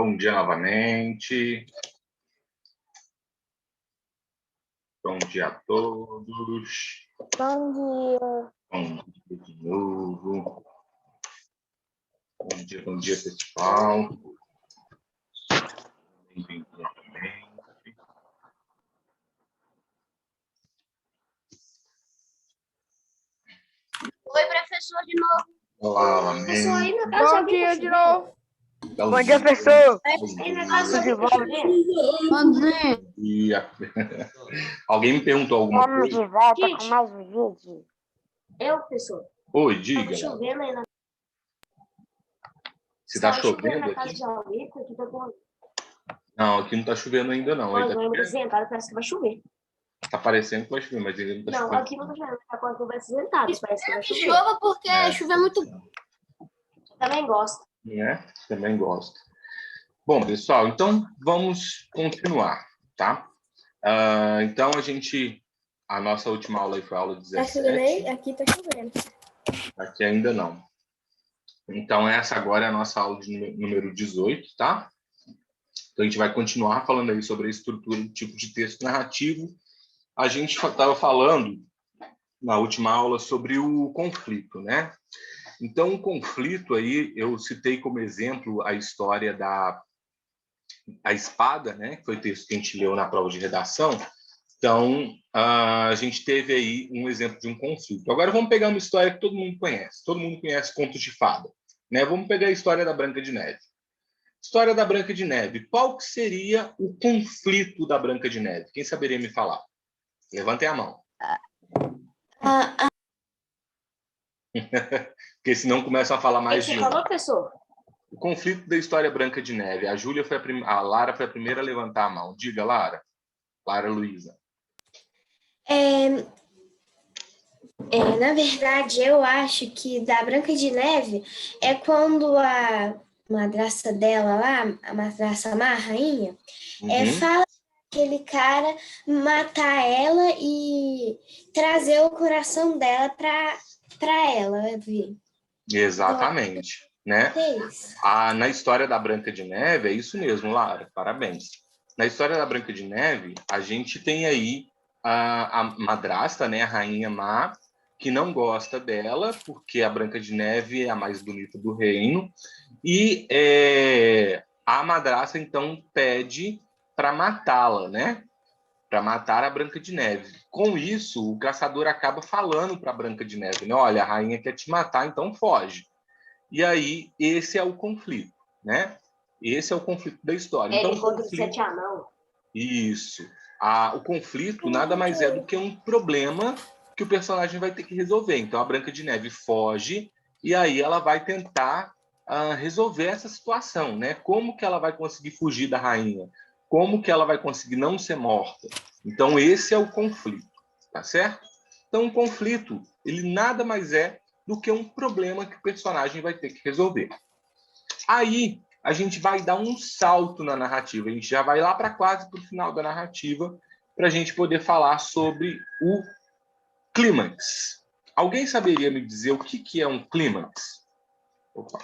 Bom dia novamente. Bom dia a todos. Bom dia. Bom dia de novo. Bom dia, pessoal. Bem-vindo novamente. Oi, professor, de novo. Olá, novamente. Bom dia de novo. Bom dia, professor. Bom dia. Alguém me perguntou alguma Vamos coisa? de volta com mais um vídeo. Professor. Oi, Tá diga. chovendo aí na Se está chovendo na casa aqui? de alguém, aqui tá com... Não, aqui não está chovendo ainda não. Nós vamos sentado, parece que vai chover. Tá parecendo que vai chover, mas ainda não está Não, chovendo. aqui não tá chovendo, tá com a conversa sentada, parece que vai chover. Chova porque É. chover é muito. Também gosto. Né? Também gosto. Bom, pessoal, então vamos continuar, tá? Então a nossa última aula aí foi a aula 17. Aqui tá chovendo. Aqui ainda não. Então essa agora é a nossa aula de número 18, tá? Então a gente vai continuar falando aí sobre a estrutura do tipo de texto narrativo. A gente estava falando na última aula sobre o conflito, né? Então o conflito aí, eu citei como exemplo a história A Espada, né? Que foi o texto que a gente leu na prova de redação. Então, a gente teve aí um exemplo de um conflito. Agora vamos pegar uma história que todo mundo conhece. Todo mundo conhece contos de fada, né? Vamos pegar a história da Branca de Neve. História da Branca de Neve. Qual que seria o conflito da Branca de Neve? Quem saberia me falar? Levantem a mão. Porque senão começam a falar O que mais você de um. falou, professor? O conflito da história Branca de Neve. A Lara foi a primeira a levantar a mão. Diga, Lara. Lara Luísa. Na verdade, eu acho que da Branca de Neve é quando a madrasta dela lá, a madrasta má, a rainha, fala pra aquele cara matar ela e trazer o coração dela pra ela ver. Exatamente, né? É isso. Na história da Branca de Neve, é isso mesmo, Lara, parabéns. Na história da Branca de Neve, a gente tem aí a madrasta, né, a rainha má, que não gosta dela, porque a Branca de Neve é a mais bonita do reino, e a madrasta, então, pede para matá-la, né? Para matar a Branca de Neve. Com isso, o caçador acaba falando para a Branca de Neve, né? Olha, a rainha quer te matar, então foge. E aí, esse é o conflito, né? Esse é o conflito da história. Então, o Contra os conflito... 7 anãos. Isso. O conflito nada mais é do que um problema que o personagem vai ter que resolver. Então, a Branca de Neve foge e aí ela vai tentar resolver essa situação, né? Como que ela vai conseguir fugir da rainha? Como que ela vai conseguir não ser morta? Então, esse é o conflito, tá certo? Então, o conflito, ele nada mais é do que um problema que o personagem vai ter que resolver. Aí, a gente vai dar um salto na narrativa. A gente já vai lá para quase para o final da narrativa para a gente poder falar sobre o clímax. Alguém saberia me dizer o que é um clímax? Opa.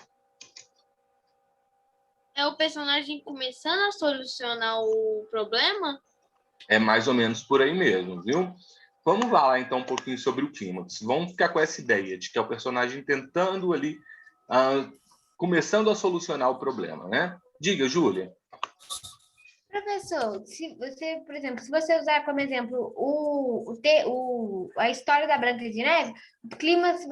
É o personagem começando a solucionar o problema? É mais ou menos por aí mesmo, viu? Vamos falar então um pouquinho sobre o clímax. Vamos ficar com essa ideia de que é o personagem tentando ali, começando a solucionar o problema, né? Diga, Júlia. Professor, se você, por exemplo, se você usar como exemplo a história da Branca de Neve, o clímax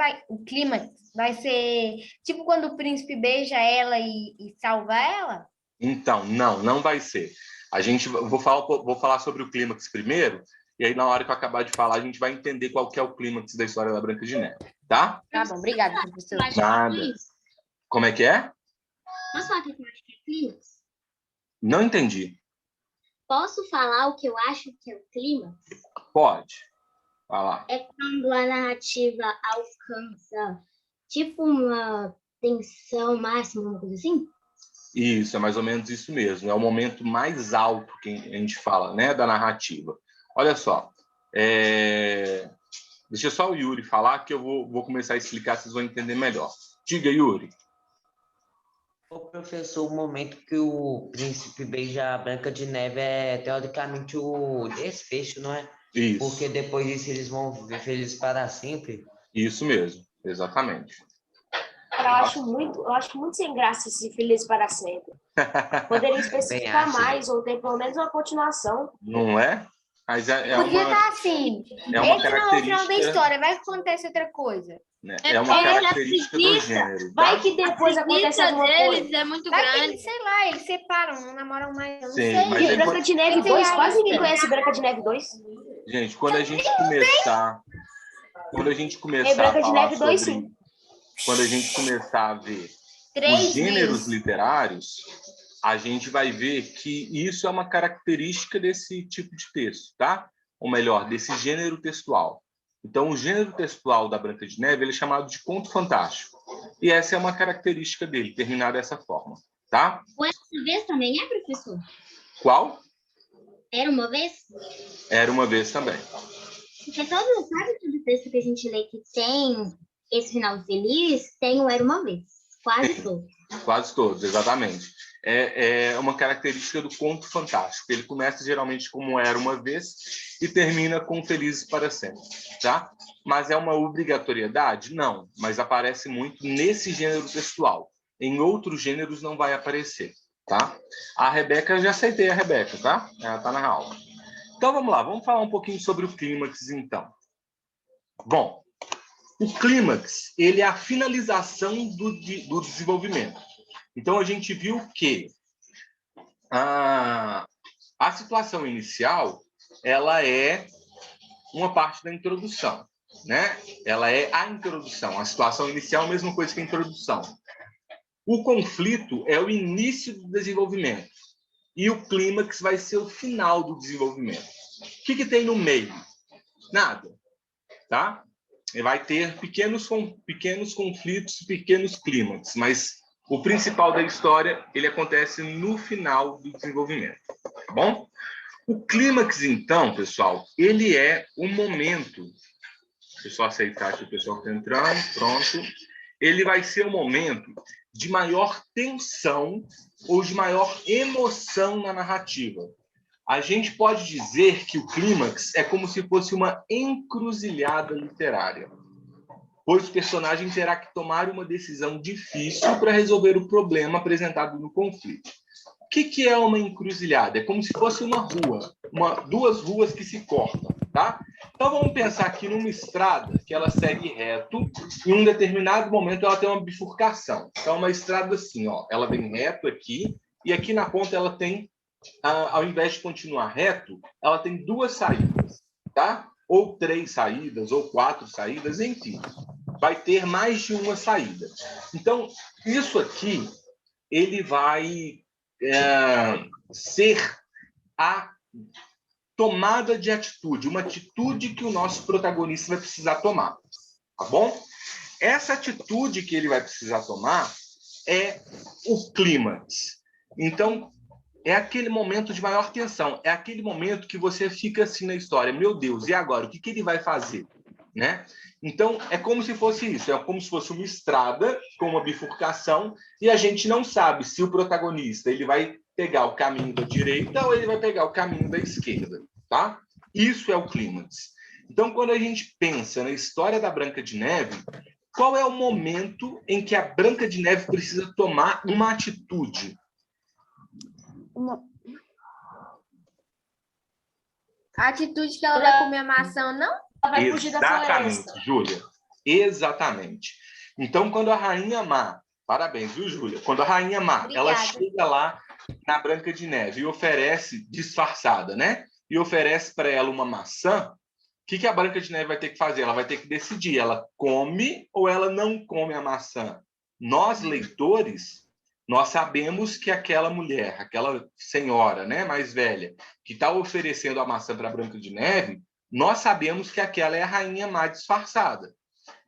vai ser tipo quando o príncipe beija ela e salva ela? Então, não vai ser. Vou falar sobre o clímax primeiro, e aí na hora que eu acabar de falar, a gente vai entender qual que é o clímax da história da Branca de Neve, tá? Tá bom, obrigada, professor. Nada. Como é que é? Posso falar o que eu acho que é clímax? Não entendi. Posso falar o que eu acho que é o clímax? Pode. Vai lá. É quando a narrativa alcança tipo uma tensão máxima, uma coisa assim? Isso, é mais ou menos isso mesmo. É o momento mais alto que a gente fala, né, da narrativa. Olha só. Deixa só o Yuri falar que eu vou começar a explicar, vocês vão entender melhor. Diga, Yuri. Ô, professor, o momento que o príncipe beija a Branca de Neve é teoricamente o desfecho, não é? Isso. Porque depois disso eles vão viver felizes para sempre. Isso mesmo, exatamente. Eu acho muito sem graça esse Feliz para Sempre. Poderia especificar mais, ou ter pelo menos uma continuação. Não é? Mas é Podia uma, estar assim. é uma Esse não é o final da característica, história, vai que acontece outra coisa. né? É uma característica do gênero, tá? Vai que depois acontece A alguma deles coisa. é muito Vai que grande. eles, sei lá, eles separam, não namoram mais, eu não Sim, sei. mas é Branca de Neve 2, quase ninguém conhece Branca de Neve 2. Gente, quando a gente começar É Branca a de falar Neve 2, sobre, sim. quando a gente começar a ver os 3 gêneros vezes. literários, a gente vai ver que isso é uma característica desse tipo de texto, tá? Ou melhor, desse gênero textual. Então, o gênero textual da Branca de Neve ele é chamado de conto fantástico. E essa é uma característica dele, terminar dessa forma, tá? O Era Uma Vez também é, professor? Qual? Era Uma Vez? Era Uma Vez também. Porque sabe todo texto que a gente lê que tem esse final feliz, tem o Era Uma Vez. Quase todos. Quase todos, exatamente. É uma característica do conto fantástico. Ele começa geralmente como Era Uma Vez e termina com Felizes para Sempre, tá? Mas é uma obrigatoriedade? Não, mas aparece muito nesse gênero textual. Em outros gêneros não vai aparecer, tá? A Rebeca, eu já aceitei a Rebeca, tá? Ela tá na aula. Então vamos lá, vamos falar um pouquinho sobre o clímax, então. Bom, o clímax, ele é a finalização do desenvolvimento. Então, a gente viu que a situação inicial, ela é uma parte da introdução, né? Ela é a introdução. A situação inicial é a mesma coisa que a introdução. O conflito é o início do desenvolvimento. E o clímax vai ser o final do desenvolvimento. O que tem no meio? Nada, tá? Vai ter pequenos conflitos, pequenos clímax, mas o principal da história, ele acontece no final do desenvolvimento, tá bom? O clímax, então, pessoal, ele é o momento... Deixa eu só aceitar que o pessoal está entrando, pronto. Ele vai ser o momento de maior tensão ou de maior emoção na narrativa. A gente pode dizer que o clímax é como se fosse uma encruzilhada literária, pois o personagem terá que tomar uma decisão difícil para resolver o problema apresentado no conflito. O que é uma encruzilhada? É como se fosse uma rua, duas ruas que se cortam, tá? Então vamos pensar aqui numa estrada que ela segue reto, e em um determinado momento ela tem uma bifurcação. Então uma estrada assim, ó, ela vem reto aqui, e aqui na ponta ela tem, ao invés de continuar reto, ela tem 2 saídas, tá? Ou 3 saídas, ou 4 saídas, enfim. Vai ter mais de uma saída. Então, isso aqui, ele vai ser a tomada de atitude, uma atitude que o nosso protagonista vai precisar tomar, tá bom? Essa atitude que ele vai precisar tomar é o clímax. Então, é aquele momento de maior tensão, é aquele momento que você fica assim na história, meu Deus, e agora? O que ele vai fazer? Né? Então, é como se fosse isso, é como se fosse uma estrada com uma bifurcação e a gente não sabe se o protagonista ele vai pegar o caminho da direita ou ele vai pegar o caminho da esquerda, tá? Isso é o clímax. Então, quando a gente pensa na história da Branca de Neve, qual é o momento em que a Branca de Neve precisa tomar uma atitude? A atitude que ela vai comer a maçã, não? Ela vai fugir da floresta. Exatamente, Júlia. Exatamente. Então, quando a Rainha Má, parabéns, viu, Júlia? Quando a Rainha Má, Obrigada. ela chega lá na Branca de Neve e oferece, disfarçada, né? E oferece para ela uma maçã, o que a Branca de Neve vai ter que fazer? Ela vai ter que decidir, ela come ou ela não come a maçã. Nós, leitores, nós sabemos que aquela mulher, aquela senhora, né, mais velha, que está oferecendo a maçã para a Branca de Neve, nós sabemos que aquela é a Rainha Má disfarçada.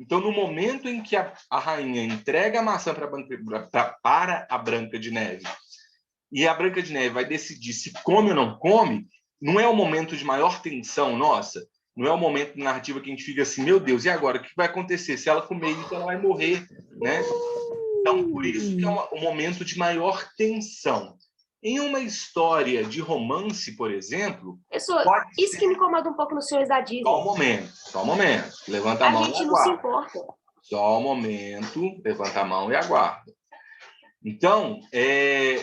Então, no momento em que a rainha entrega a maçã para a Branca de Neve e a Branca de Neve vai decidir se come ou não come, não é o momento de maior tensão nossa? Não é o momento narrativo que a gente fica assim, meu Deus, e agora? O que vai acontecer? Se ela comer isso, ela vai morrer, né? Então, por isso que é o momento de maior tensão. Em uma história de romance, por exemplo... Isso que me incomoda um pouco nos filmes da Disney. Só um momento. Levanta a mão e aguarda. A gente não se importa. Só um momento, levanta a mão e aguarda. Então,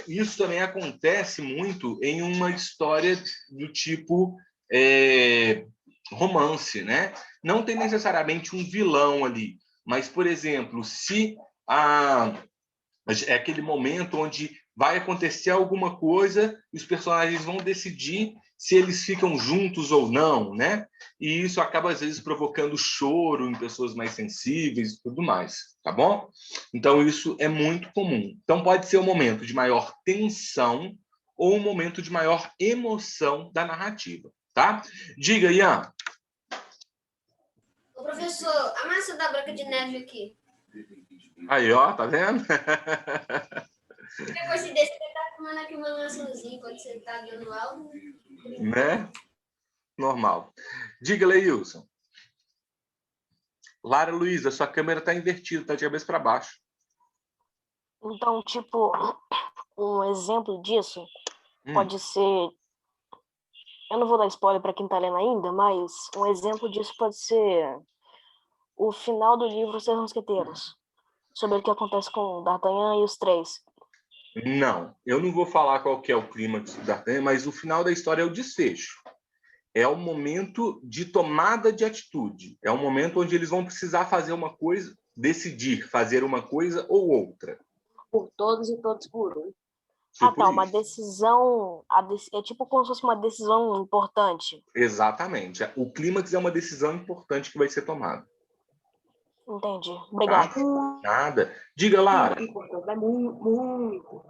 isso também acontece muito em uma história do tipo romance, né? Não tem necessariamente um vilão ali, mas, por exemplo, se é aquele momento onde vai acontecer alguma coisa e os personagens vão decidir se eles ficam juntos ou não, né? E isso acaba, às vezes, provocando choro em pessoas mais sensíveis e tudo mais, tá bom? Então, isso é muito comum. Então, pode ser um momento de maior tensão ou um momento de maior emoção da narrativa, tá? Diga, Ian. Ô, professor, a massa da Branca de Neve aqui. Aí, ó, tá vendo? É coincidência que ele tá comendo aqui uma maçãzinha enquanto você tá dando aula. Né? Normal. Diga, Leilson. Lara Luísa, sua câmera tá invertida, tá de cabeça para baixo. Então, tipo, um exemplo disso pode ser... Eu não vou dar spoiler para quem tá lendo ainda, mas um exemplo disso pode ser o final do livro Os Três Mosqueteiros, sobre o que acontece com D'Artagnan e os três. Não, eu não vou falar qual que é o clímax do D'Artagnan, mas o final da história é o desfecho. É o momento de tomada de atitude. É o momento onde eles vão precisar fazer uma coisa, decidir fazer uma coisa ou outra. Por todos e todos por um. Uma decisão... É tipo como se fosse uma decisão importante. Exatamente. O clímax é uma decisão importante que vai ser tomada. Entendi. Obrigado. Nada. Diga, Lara. Muito.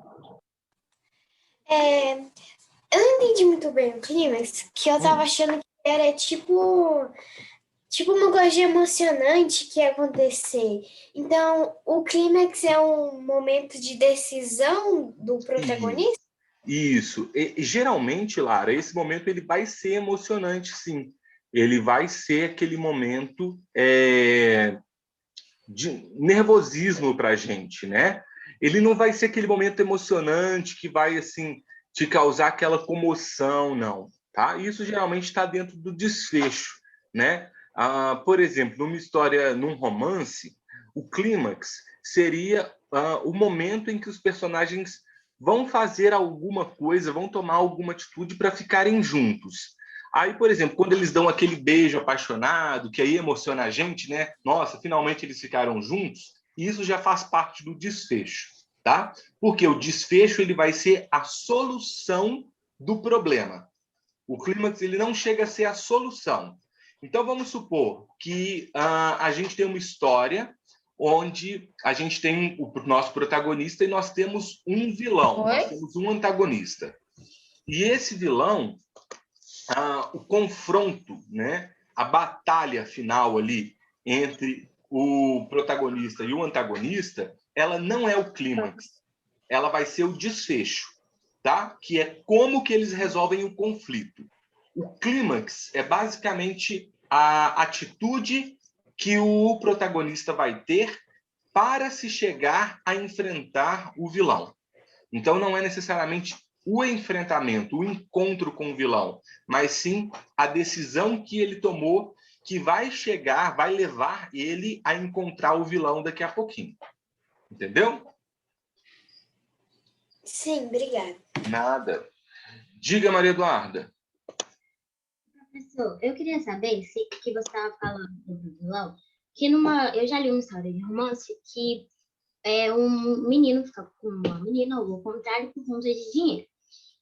Eu não entendi muito bem o clímax, que eu tava achando que era tipo uma coisa emocionante que ia acontecer. Então, o clímax é um momento de decisão do protagonista? Isso. E, geralmente, Lara, esse momento ele vai ser emocionante, sim. Ele vai ser aquele momento de nervosismo para a gente, né? Ele não vai ser aquele momento emocionante que vai, assim, te causar aquela comoção, não. Tá? Isso geralmente está dentro do desfecho, né? Por exemplo, numa história, num romance, o clímax seria o momento em que os personagens vão fazer alguma coisa, vão tomar alguma atitude para ficarem juntos. Aí, por exemplo, quando eles dão aquele beijo apaixonado, que aí emociona a gente, né? Nossa, finalmente eles ficaram juntos. Isso já faz parte do desfecho, tá? Porque o desfecho ele vai ser a solução do problema. O clímax ele não chega a ser a solução. Então, vamos supor que a gente tem uma história onde a gente tem o nosso protagonista e nós temos um vilão, nós temos um antagonista. E esse vilão, o confronto, né, a batalha final ali entre o protagonista e o antagonista, ela não é o clímax, ela vai ser o desfecho, tá? Que é como que eles resolvem o conflito. O clímax é basicamente a atitude que o protagonista vai ter para se chegar a enfrentar o vilão. Então, não é necessariamente o enfrentamento, o encontro com o vilão, mas sim a decisão que ele tomou que vai chegar, vai levar ele a encontrar o vilão daqui a pouquinho. Entendeu? Sim, obrigada. Nada. Diga, Maria Eduarda. Professor, eu queria saber se que você estava falando do vilão, que eu já li uma história de romance que um menino fica com uma menina, ou ao contrário, por conta de dinheiro.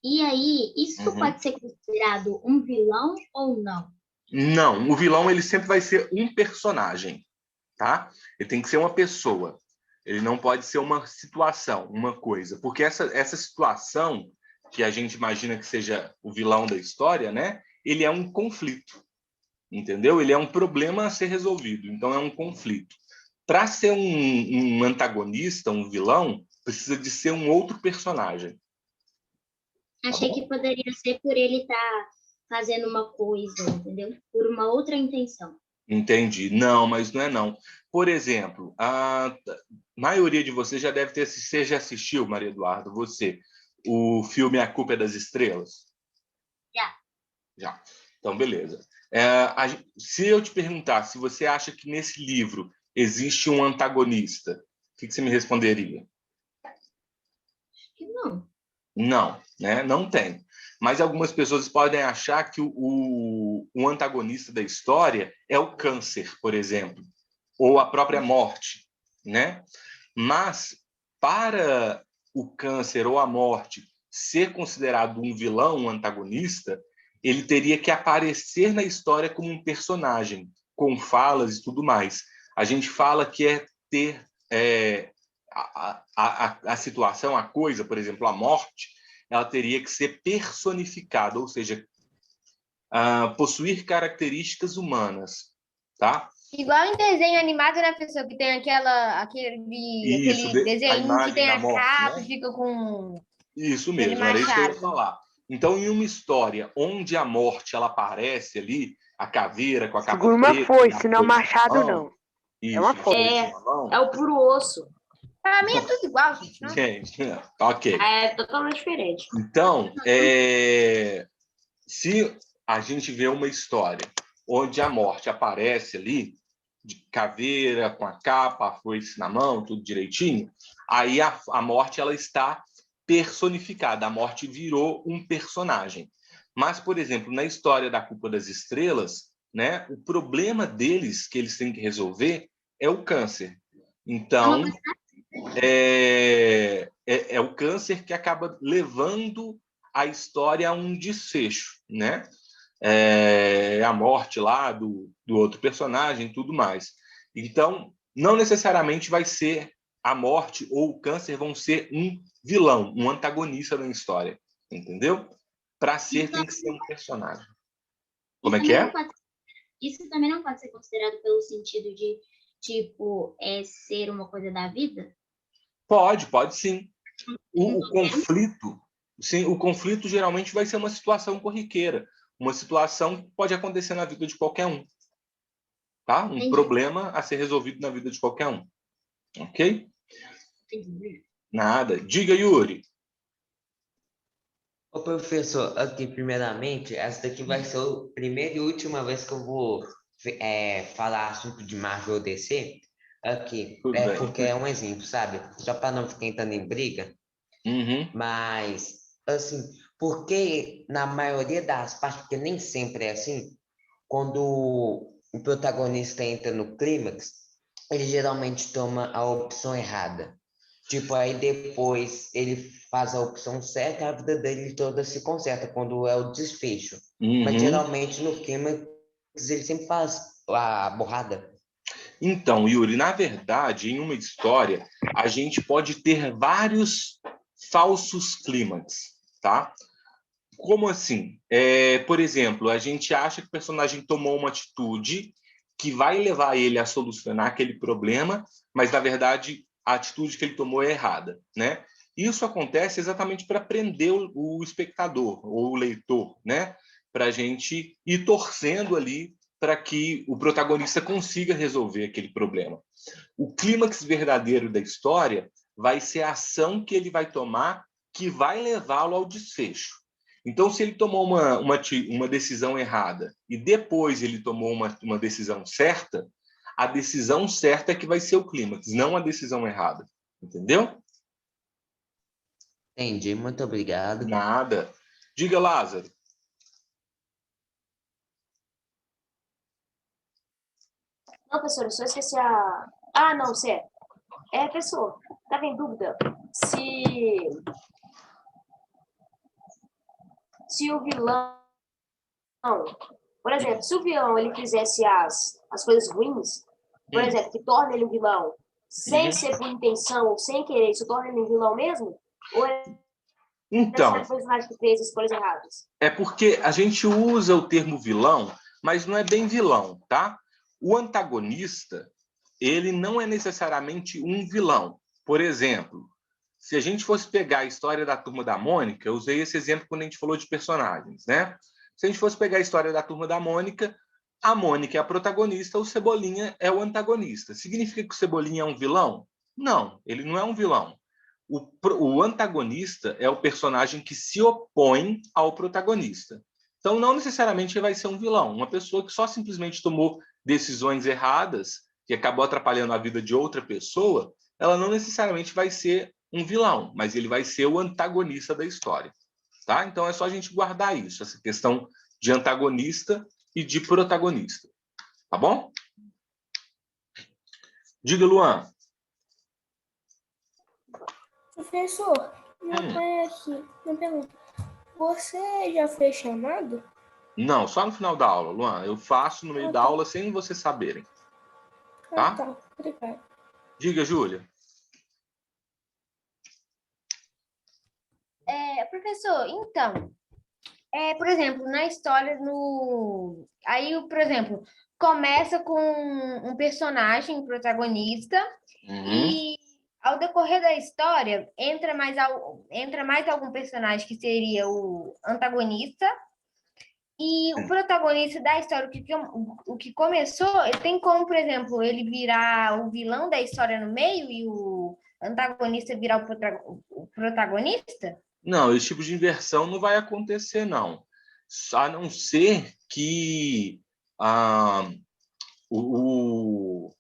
E aí, isso pode ser considerado um vilão ou não? Não, o vilão ele sempre vai ser um personagem, tá? Ele tem que ser uma pessoa. Ele não pode ser uma situação, uma coisa. Porque essa situação, que a gente imagina que seja o vilão da história, né? Ele é um conflito, entendeu? Ele é um problema a ser resolvido, então é um conflito. Para ser um antagonista, um vilão, precisa de ser um outro personagem. Achei que poderia ser por ele estar fazendo uma coisa, entendeu? Por uma outra intenção. Entendi. Não, mas não é não. Por exemplo, maioria de vocês já deve ter assistido, você já assistiu, Maria Eduarda, você, o filme A Culpa é das Estrelas? Já. Então, beleza. Se eu te perguntar se você acha que nesse livro existe um antagonista, o que você me responderia? Acho que não. Não, né? Não tem. Mas algumas pessoas podem achar que o antagonista da história é o câncer, por exemplo, ou a própria morte, né? Mas para o câncer ou a morte ser considerado um vilão, um antagonista, ele teria que aparecer na história como um personagem, com falas e tudo mais. A gente fala que é ter a situação, a coisa, por exemplo, a morte, ela teria que ser personificada, ou seja, possuir características humanas, tá? Igual em desenho animado, né, pessoa? Que tem aquele desenho que tem a morte, capa né? e fica com isso aquele mesmo, era isso que eu ia machado. falar. Então, em uma história onde a morte ela aparece ali, a caveira com a capa Segura uma preta, foice, não machado, não. Isso, É uma foice. É o puro osso. Pra mim é tudo igual, gente. Não? Gente, ok. É totalmente diferente. Então, se a gente vê uma história onde a morte aparece ali, de caveira, com a capa, a foice na mão, tudo direitinho, aí a morte ela está personificada, a morte virou um personagem. Mas, por exemplo, na história da Culpa das Estrelas, né, o problema deles, que eles têm que resolver, é o câncer. Então, é o câncer que acaba levando a história a um desfecho, né? A morte lá do outro personagem e tudo mais. Então, não necessariamente vai ser a morte ou o câncer vão ser um vilão, um antagonista da história, entendeu? Para ser, tem que ser um personagem. Como é que é? Isso também não pode ser considerado pelo sentido de, tipo, ser uma coisa da vida? Pode sim. O conflito, sim, o conflito geralmente vai ser uma situação corriqueira, uma situação que pode acontecer na vida de qualquer um, tá? Um problema a ser resolvido na vida de qualquer um, ok? Nada. Diga, Yuri. Ô, professor, aqui, primeiramente, essa daqui vai ser a primeira e última vez que eu vou falar assunto de Marvel ou DC. Aqui, porque é um exemplo, sabe? Só para não ficar entrando em briga. Mas, assim, porque na maioria das partes, porque nem sempre é assim, quando o protagonista entra no clímax, ele geralmente toma a opção errada. Tipo, aí depois ele faz a opção certa, a vida dele toda se conserta, quando é o desfecho. Mas geralmente no clímax ele sempre faz a borrada. Então, Yuri, na verdade, em uma história, a gente pode ter vários falsos clímax, tá? Como assim? Por exemplo, a gente acha que o personagem tomou uma atitude que vai levar ele a solucionar aquele problema, mas, na verdade, a atitude que ele tomou é errada, né? Isso acontece exatamente para prender o espectador ou o leitor, né? Para a gente ir torcendo ali para que o protagonista consiga resolver aquele problema. O clímax verdadeiro da história vai ser a ação que ele vai tomar que vai levá-lo ao desfecho. Então, se ele tomou uma decisão errada e depois ele tomou uma decisão certa, a decisão certa é que vai ser o clímax, não a decisão errada. Entendeu? Entendi, muito obrigado. Nada. Diga, Lázaro. Não, professor, eu só esqueci a... Ah, não, certo. Professor, estava em dúvida se o vilão... Por exemplo, se o vilão ele fizesse as coisas ruins, por exemplo, que torna ele um vilão sem ser por intenção ou sem querer, isso torna ele um vilão mesmo? Ou então, o personagem que fez as coisas erradas? É porque a gente usa o termo vilão, mas não é bem vilão, tá? O antagonista, ele não é necessariamente um vilão. Por exemplo, se a gente fosse pegar a história da Turma da Mônica, eu usei esse exemplo quando a gente falou de personagens, né? Se a gente fosse pegar a história da Turma da Mônica, a Mônica é a protagonista, o Cebolinha é o antagonista. Significa que o Cebolinha é um vilão? Não, ele não é um vilão. O antagonista é o personagem que se opõe ao protagonista. Então, não necessariamente vai ser um vilão. Uma pessoa que só simplesmente tomou decisões erradas, que acabou atrapalhando a vida de outra pessoa, ela não necessariamente vai ser um vilão, mas ele vai ser o antagonista da história. Tá? Então, é só a gente guardar isso, essa questão de antagonista e de protagonista. Tá bom? Diga, Luan. Professor, uma pergunta. Você já fez chamado? Não, só no final da aula, Luan. Eu faço no meio da aula sem vocês saberem. Tá? Tá, obrigado. Diga, Júlia. Professor, então, por exemplo, na história, aí, por exemplo, começa com um personagem protagonista e ao decorrer da história entra mais algum personagem que seria o antagonista e o protagonista da história, o que começou, ele tem como, por exemplo, ele virar o vilão da história no meio e o antagonista virar o protagonista? Não, esse tipo de inversão não vai acontecer, não. A não ser que o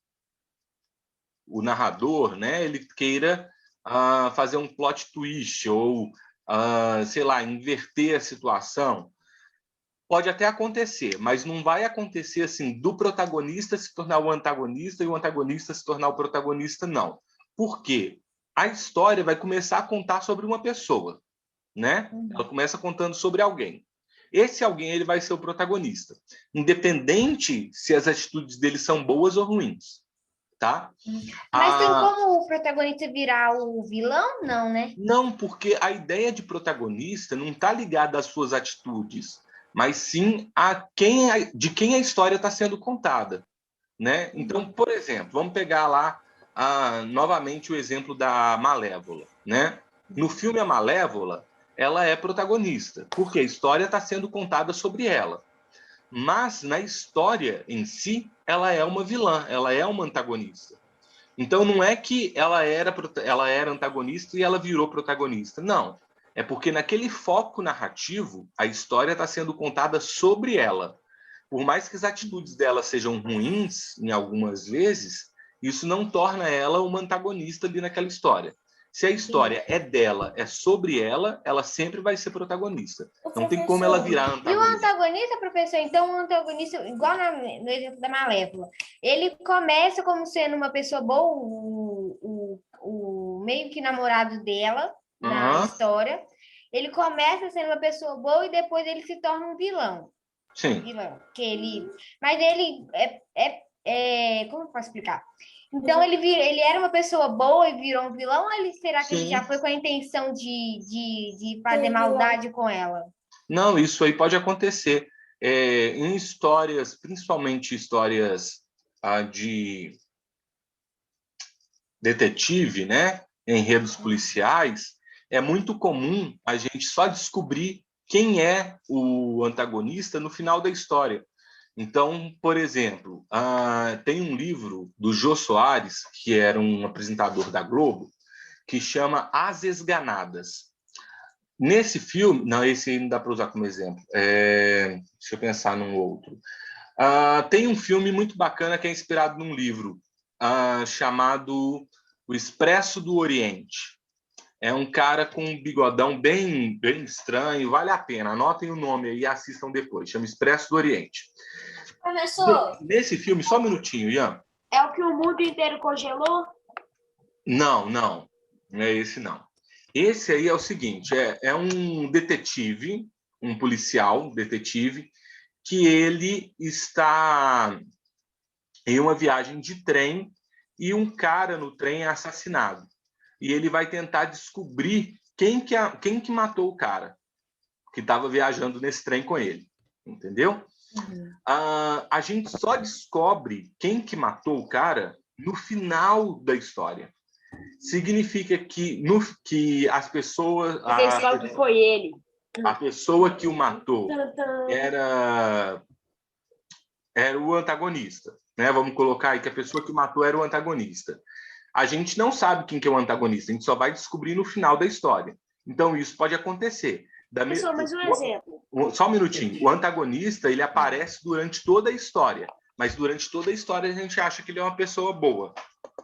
narrador, né, ele queira fazer um plot twist ou, sei lá, inverter a situação. Pode até acontecer, mas não vai acontecer assim do protagonista se tornar o antagonista e o antagonista se tornar o protagonista, não. Por quê? A história vai começar a contar sobre uma pessoa, né? Ela começa contando sobre alguém. Esse alguém ele vai ser o protagonista, independente se as atitudes dele são boas ou ruins, tá? Mas tem como o protagonista virar o vilão? Não, né? Não, porque a ideia de protagonista não está ligada às suas atitudes, mas sim de quem a história está sendo contada, né? Então, por exemplo, vamos pegar lá novamente o exemplo da Malévola, né? No filme A Malévola, ela é protagonista, porque a história está sendo contada sobre ela. Mas, na história em si, ela é uma vilã, ela é uma antagonista. Então, não é que ela era antagonista e ela virou protagonista. Não. É porque naquele foco narrativo, a história está sendo contada sobre ela. Por mais que as atitudes dela sejam ruins, em algumas vezes, isso não torna ela uma antagonista ali naquela história. Se a história é dela, é sobre ela, ela sempre vai ser protagonista. Não tem como ela virar antagonista. E o antagonista, professor? Então, o antagonista, igual no exemplo da Malévola, ele começa como sendo uma pessoa boa, o meio que namorado dela, na história. Ele começa sendo uma pessoa boa e depois ele se torna um vilão. Sim. Mas ele como eu posso explicar? Então, ele era uma pessoa boa e virou um vilão, ou será que ele já foi com a intenção de fazer maldade com ela? Não, isso aí pode acontecer. Em histórias, principalmente histórias de detetive, né? Enredos policiais, é muito comum a gente só descobrir quem é o antagonista no final da história. Então, por exemplo, tem um livro do Jô Soares, que era um apresentador da Globo, que chama As Esganadas. Nesse filme... Não, esse aí não dá para usar como exemplo. Deixa eu pensar num outro. Tem um filme muito bacana que é inspirado num livro chamado O Expresso do Oriente. É um cara com um bigodão bem estranho, vale a pena. Anotem o nome aí e assistam depois. Chama Expresso do Oriente. Professor... Nesse filme, só um minutinho, Ian. É o que o mundo inteiro congelou? Não. Não é esse, não. Esse aí é o seguinte, é um detetive, um policial detetive, que ele está em uma viagem de trem e um cara no trem é assassinado. E ele vai tentar descobrir quem que matou o cara que estava viajando nesse trem com ele. Entendeu? A gente só descobre quem que matou o cara no final da história. Significa que as pessoas... Você descobre que foi ele. A pessoa que o matou era o antagonista. Né? Vamos colocar aí que a pessoa que o matou era o antagonista. a gente não sabe quem que é o antagonista, a gente só vai descobrir no final da história. Então, isso pode acontecer. Professor, mas um exemplo. Só um minutinho. O antagonista, ele aparece durante toda a história, mas durante toda a história a gente acha que ele é uma pessoa boa,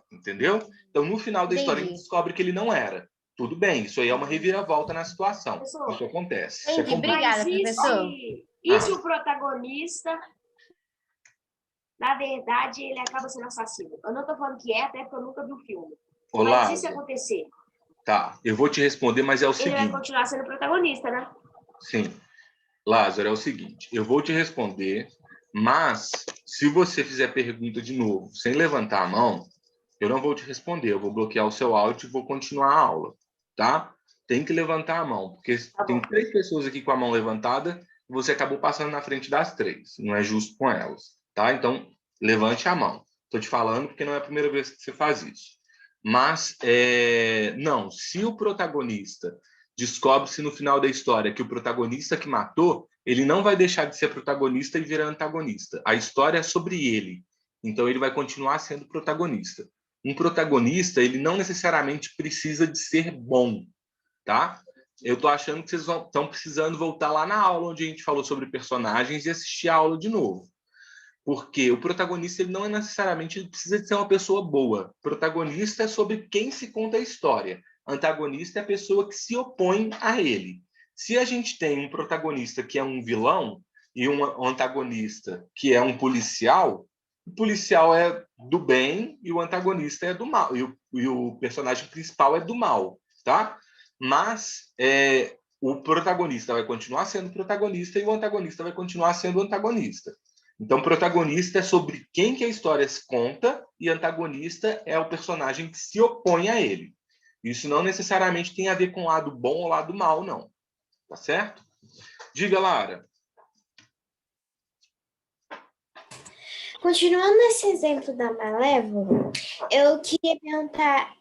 entendeu? Então, no final da história, a gente descobre que ele não era. Tudo bem, isso aí é uma reviravolta na situação. Professor, isso acontece. Entendi. Obrigada, professor. E se o protagonista, na verdade, ele acaba sendo assassino? Eu não tô falando que é, até porque eu nunca vi o filme. Olá. Mas e se acontecer? Tá, eu vou te responder, mas é o seguinte... Ele vai continuar sendo protagonista, né? Sim. Lázaro, é o seguinte, eu vou te responder, mas se você fizer pergunta de novo, sem levantar a mão, eu não vou te responder, eu vou bloquear o seu áudio e vou continuar a aula, tá? Tem que levantar a mão, porque tem 3 pessoas aqui com a mão levantada e você acabou passando na frente das 3, não é justo com elas, tá? Então, levante a mão. Estou te falando porque não é a primeira vez que você faz isso. Mas, não, se o protagonista descobre-se no final da história que o protagonista que matou, ele não vai deixar de ser protagonista e virar antagonista. A história é sobre ele, então ele vai continuar sendo protagonista. Um protagonista, ele não necessariamente precisa de ser bom, tá? Eu estou achando que vocês estão precisando voltar lá na aula onde a gente falou sobre personagens e assistir a aula de novo. Porque o protagonista ele não é necessariamente ele precisa de ser uma pessoa boa. O protagonista é sobre quem se conta a história. Antagonista é a pessoa que se opõe a ele. Se a gente tem um protagonista que é um vilão e um antagonista que é um policial, o policial é do bem e o antagonista é do mal. E o personagem principal é do mal, tá? Mas o protagonista vai continuar sendo protagonista e o antagonista vai continuar sendo antagonista. Então, protagonista é sobre quem que a história se conta e antagonista é o personagem que se opõe a ele. Isso não necessariamente tem a ver com o lado bom ou lado mal, não. Tá certo? Diga, Lara. Continuando esse exemplo da Malévola, eu queria perguntar...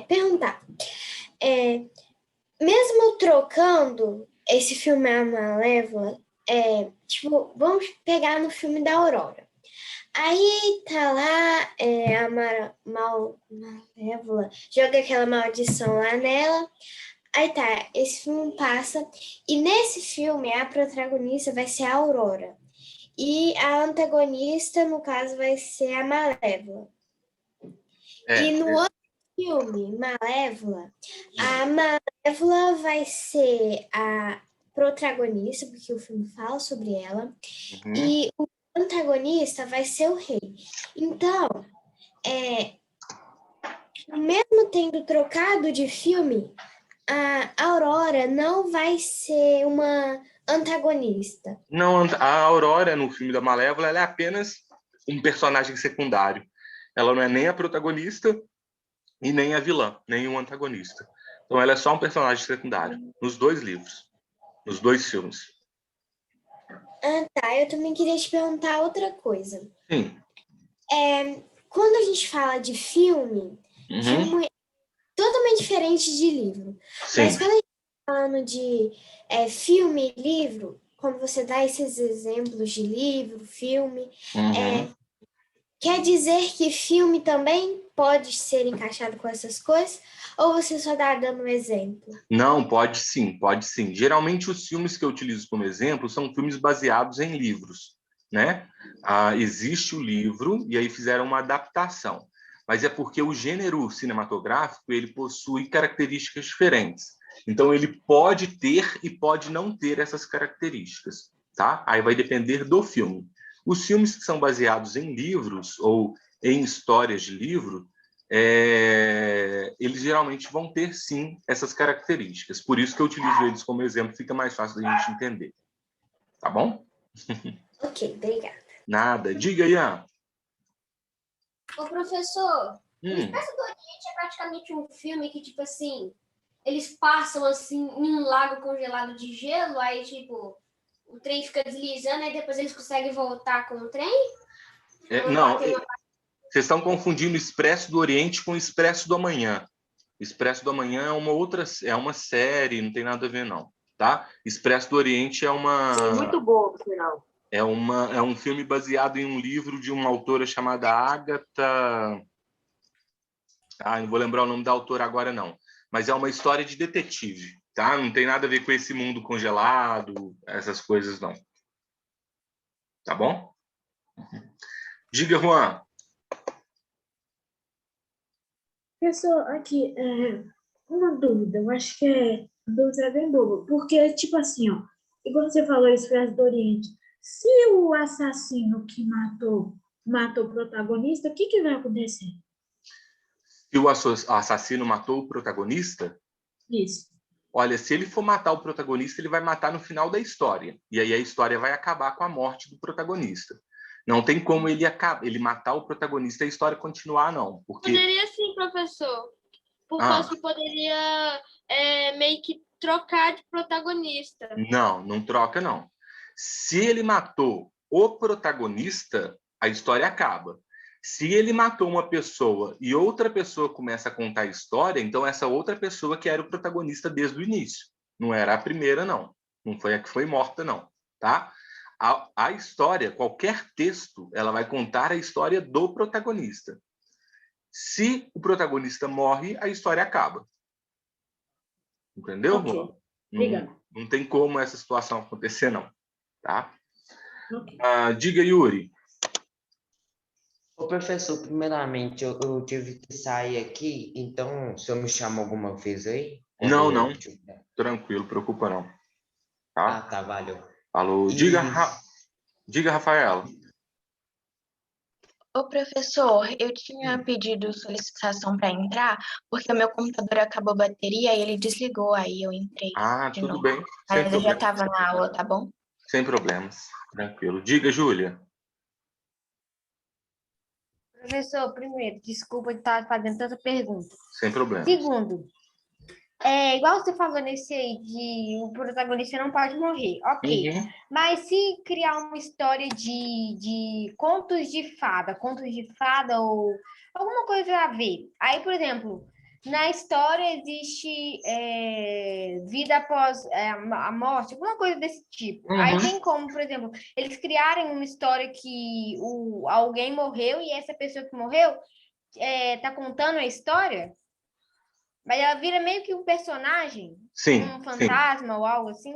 perguntar. Mesmo trocando esse filme A Malévola, vamos pegar no filme da Aurora. Aí tá lá, a Malévola joga aquela maldição lá nela. Aí tá, esse filme passa. E nesse filme, a protagonista vai ser a Aurora. E a antagonista, no caso, vai ser a Malévola. E no outro filme, Malévola, a Malévola vai ser a protagonista, porque o filme fala sobre ela. E o antagonista vai ser o rei. Então, mesmo tendo trocado de filme, a Aurora não vai ser uma antagonista. Não, a Aurora, no filme da Malévola, ela é apenas um personagem secundário. Ela não é nem a protagonista e nem a vilã, nem o antagonista. Então, ela é só um personagem secundário, nos 2 livros, nos 2 filmes. Tá. Eu também queria te perguntar outra coisa. Sim. Quando a gente fala de filme, filme é totalmente diferente de livro. Sim. Mas quando a gente está falando de filme e livro, quando você dá esses exemplos de livro, filme, quer dizer que filme também pode ser encaixado com essas coisas? Ou você só está dando um exemplo? Não, pode sim, pode sim. Geralmente os filmes que eu utilizo como exemplo são filmes baseados em livros, né? Existe o livro e aí fizeram uma adaptação. Mas é porque o gênero cinematográfico ele possui características diferentes. Então ele pode ter e pode não ter essas características, tá? Aí vai depender do filme. Os filmes que são baseados em livros ou em histórias de livro, eles geralmente vão ter, sim, essas características. Por isso que eu utilizo eles como exemplo, fica mais fácil da gente entender. Tá bom? Ok, obrigada. Nada. Diga, Ian. Ô, professor, o Expresso do Oriente é praticamente um filme que, tipo assim, eles passam, assim, em um lago congelado de gelo, aí, tipo, o trem fica deslizando, aí depois eles conseguem voltar com o trem? Não, vocês estão confundindo Expresso do Oriente com Expresso do Amanhã. Expresso do Amanhã é uma série, não tem nada a ver, não. Tá? Expresso do Oriente é uma... Sim, muito boa, por final. É um filme baseado em um livro de uma autora chamada Agatha... não vou lembrar o nome da autora agora, não. Mas é uma história de detetive, tá? Não tem nada a ver com esse mundo congelado, essas coisas, não. Tá bom? Diga, Juan. Pessoal, aqui, uma dúvida, eu acho que a dúvida é bem boa, porque, tipo assim, ó, igual você falou, Expresso do Oriente, se o assassino que matou o protagonista, o que vai acontecer? Se o assassino matou o protagonista? Isso. Olha, se ele for matar o protagonista, ele vai matar no final da história. E aí a história vai acabar com a morte do protagonista. Não tem como ele matar o protagonista e a história continuar, não. Porque... Poderia sim, professor. Por causa que poderia meio que trocar de protagonista. Não troca, não. Se ele matou o protagonista, a história acaba. Se ele matou uma pessoa e outra pessoa começa a contar a história, então essa outra pessoa que era o protagonista desde o início. Não era a primeira, não. Não foi a que foi morta, não. Tá? A história, qualquer texto, ela vai contar a história do protagonista. Se o protagonista morre, a história acaba. Entendeu, Ok. Juan? Obrigada. Não tem como essa situação acontecer, não. Tá? Okay. Diga, Yuri. Ô, professor, primeiramente, eu tive que sair aqui, então o senhor me chama alguma vez aí? Não. Tranquilo, preocupa não. Tá? Tá, valeu. Falou. Diga, Rafaela. Ô, professor, eu tinha pedido solicitação para entrar, porque o meu computador acabou a bateria e ele desligou, aí eu entrei. Tudo bem. Mas eu já estava na aula, tá bom? Sem problemas. Tranquilo. Diga, Júlia. Professor, primeiro, desculpa de estar fazendo tanta pergunta. Sem problema. Segundo, igual você falou nesse aí, de o protagonista não pode morrer. Ok. Uhum. Mas se criar uma história de contos de fada ou alguma coisa a ver. Aí, por exemplo, na história existe vida após a morte, alguma coisa desse tipo. Uhum. Aí tem como, por exemplo, eles criarem uma história que alguém morreu e essa pessoa que morreu tá contando a história? Mas ela vira meio que um personagem? Sim. Um fantasma ou algo assim?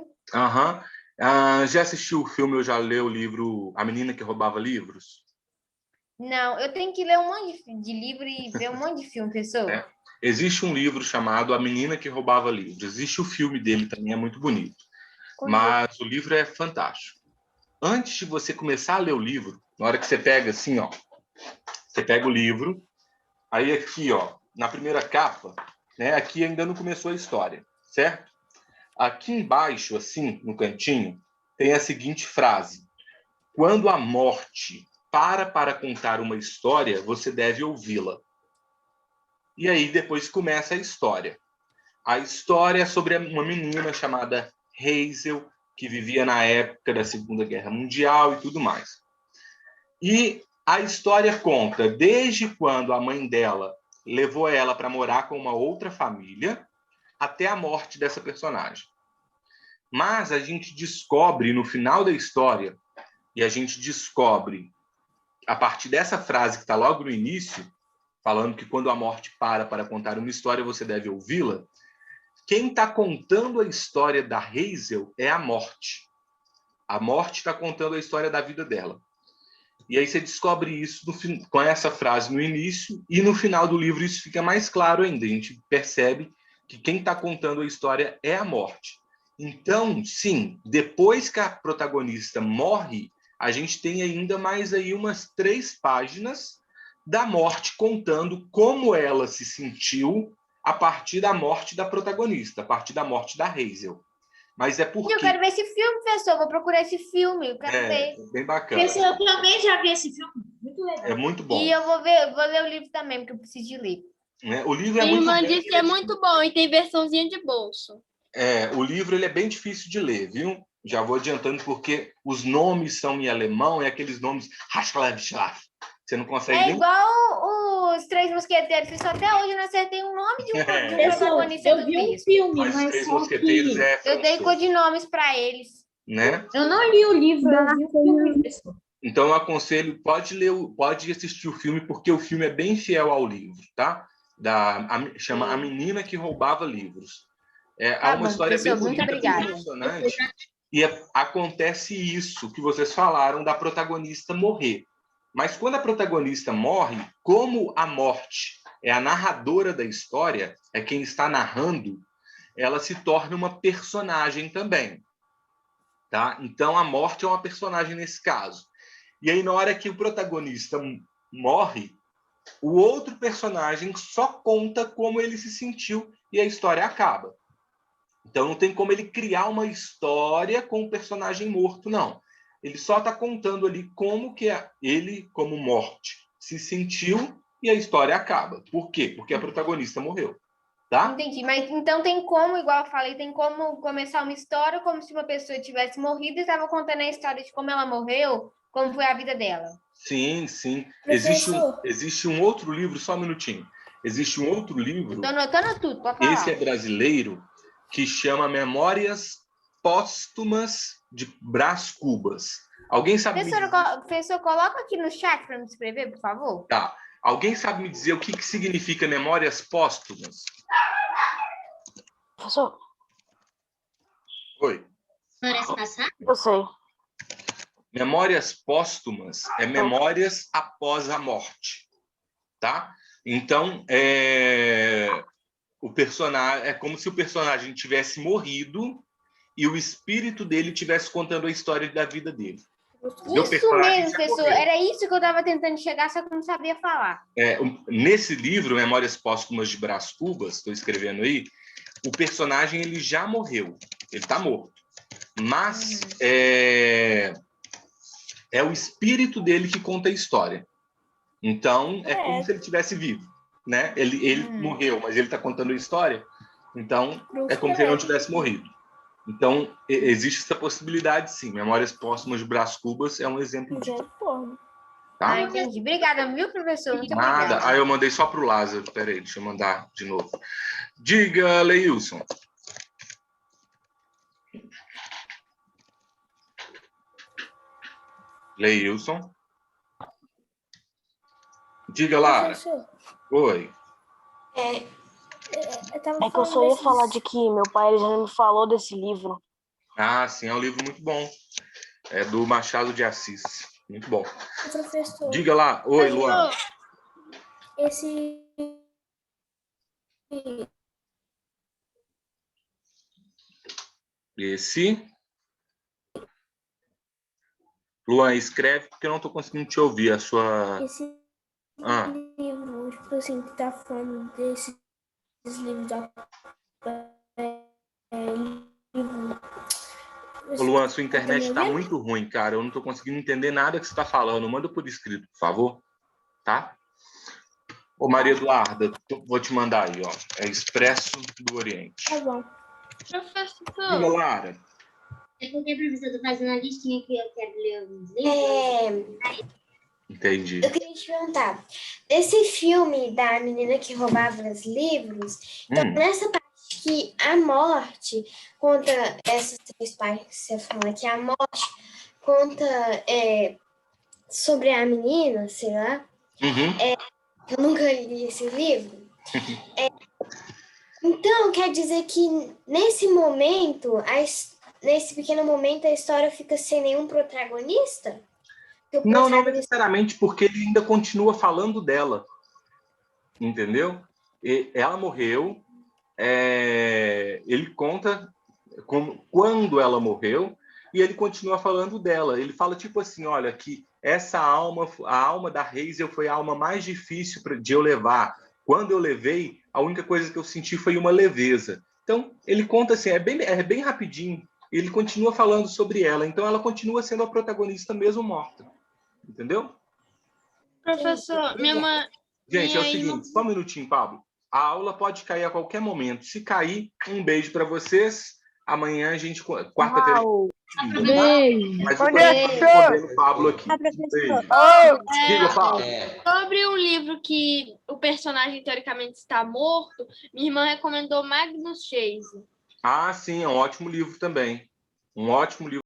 Já assistiu o filme ou já leu o livro A Menina que Roubava Livros? Não, eu tenho que ler um monte de livro e ver um monte de filme, professor. Existe um livro chamado A Menina que Roubava Livros. Existe o filme dele também, é muito bonito. Mas o livro é fantástico. Antes de você começar a ler o livro, na hora que você pega assim, ó, você pega o livro, aí aqui, ó, na primeira capa, né, aqui ainda não começou a história, certo? Aqui embaixo, assim, no cantinho, tem a seguinte frase: quando a morte para contar uma história, você deve ouvi-la. E aí depois começa a história. A história é sobre uma menina chamada Hazel, que vivia na época da Segunda Guerra Mundial e tudo mais. E a história conta desde quando a mãe dela levou ela para morar com uma outra família até a morte dessa personagem. Mas a gente descobre no final da história, e a gente descobre a partir dessa frase que está logo no início, falando que quando a morte para contar uma história, você deve ouvi-la, quem está contando a história da Hazel é a morte. A morte está contando a história da vida dela. E aí você descobre isso com essa frase no início, e no final do livro isso fica mais claro ainda. A gente percebe que quem está contando a história é a morte. Então, sim, depois que a protagonista morre, a gente tem ainda mais aí umas 3 páginas da morte contando como ela se sentiu a partir da morte da protagonista, a partir da morte da Hazel. Mas é porque... Eu quero ver esse filme, professor. Vou procurar esse filme. Eu quero ver. É bem bacana. Professor, eu também já vi esse filme. Muito legal. É muito bom. E eu vou ler o livro também, porque eu preciso de ler. O livro é muito bom. Minha irmã disse que é muito bom e tem versãozinha de bolso. O livro ele é bem difícil de ler, viu? Já vou adiantando, porque os nomes são em alemão, é aqueles nomes... Você não consegue nem... Igual os Três Mosqueteiros, que só até hoje eu não acertei o nome de um protagonista Eu do vi um texto. filme, Mas mas Três só Mosqueteiros que... é Eu dei codinomes para eles. né? Eu não li o livro, eu vi o filme. Então, eu aconselho, pode assistir o filme, porque o filme é bem fiel ao livro, tá? Chama A Menina que Roubava Livros. Há uma história bem bonita, bem emocionante, e acontece isso que vocês falaram da protagonista morrer. Mas quando a protagonista morre, como a morte é a narradora da história, é quem está narrando, ela se torna uma personagem também, tá? Então, a morte é uma personagem nesse caso. E aí, na hora que o protagonista morre, o outro personagem só conta como ele se sentiu e a história acaba. Então, não tem como ele criar uma história com o personagem morto, não. Ele só está contando ali como que ele, como morte, se sentiu e a história acaba. Por quê? Porque a protagonista morreu. Tá? Entendi, mas então tem como, igual eu falei, tem como começar uma história como se uma pessoa tivesse morrido e estava contando a história de como ela morreu, como foi a vida dela. Sim, sim. Existe um outro livro, só um minutinho. Existe um outro livro. Estou anotando tudo, pode falar. Esse é brasileiro, que chama Memórias Póstumas de Brás Cubas. Alguém sabe Professor, coloca aqui no chat para me escrever, por favor. Tá. Alguém sabe me dizer o que significa Memórias Póstumas? Professor? Oi. Memórias passadas? Eu sei. Memórias póstumas é memórias após a morte, tá? Então, o personagem é como se o personagem tivesse morrido e o espírito dele estivesse contando a história da vida dele. Isso mesmo, professor. Era isso que eu estava tentando chegar, só que eu não sabia falar. Nesse livro, Memórias Póstumas de Brás Cubas, estou escrevendo aí, o personagem ele já morreu. Ele está morto. Mas é o espírito dele que conta a história. Então, é como se ele estivesse vivo, né? Ele morreu, mas ele está contando a história. Então, é como se ele não tivesse morrido. Então, existe essa possibilidade, sim. Memórias Póstumas de Brás Cubas é um exemplo disso. Tá? Entendi. Obrigada, viu, professor? Muito Nada. obrigada. Aí eu mandei só para o Lázaro. Espera aí, deixa eu mandar de novo. Diga, Leilson. Leilson. Diga, Lara. Oi. É que eu só ia falar de que meu pai ele já me falou desse livro. Ah, sim, é um livro muito bom. É do Machado de Assis. Muito bom. Professor. Diga lá. Oi, Luan. Esse. Luan, escreve porque eu não estou conseguindo te ouvir. A sua. Esse livro, tipo assim, que tá falando desses livros da. Ô, Luan, sua internet está muito ruim, cara. Eu não estou conseguindo entender nada que você está falando. Manda por escrito, por favor. Tá? Ô, Maria Eduarda, vou te mandar aí, ó. É Expresso do Oriente. Tá bom. Professor. Diga, Lara. É porque, professor, eu tô fazendo a listinha que eu quero ler alguns livros. Entendi. Eu queria te perguntar. Desse filme da menina que roubava os livros, então nessa parte que a morte conta essas três partes que você falou aqui, a morte conta sobre a menina, sei lá. Eu nunca li esse livro. Então, quer dizer que nesse momento, nesse pequeno momento, a história fica sem nenhum protagonista? Não necessariamente, porque ele ainda continua falando dela. Entendeu? Ela morreu, ele conta quando ela morreu, e ele continua falando dela. Ele fala tipo assim, olha, que essa alma, a alma da Hazel foi a alma mais difícil de eu levar. Quando eu levei, a única coisa que eu senti foi uma leveza. Então, ele conta assim, é bem rapidinho. Ele continua falando sobre ela. Então, ela continua sendo a protagonista mesmo morta. Entendeu? Professor, minha mãe... Gente, é o seguinte, só um minutinho, Pablo. A aula pode cair a qualquer momento. Se cair, um beijo para vocês. Amanhã a gente, quarta-feira... Beijo. Mas eu tô respondendo o Pablo aqui. Diga, Pablo. Sobre um livro que o personagem teoricamente está morto, minha irmã recomendou Magnus Chase. Ah, sim, é um ótimo livro também. Um ótimo livro.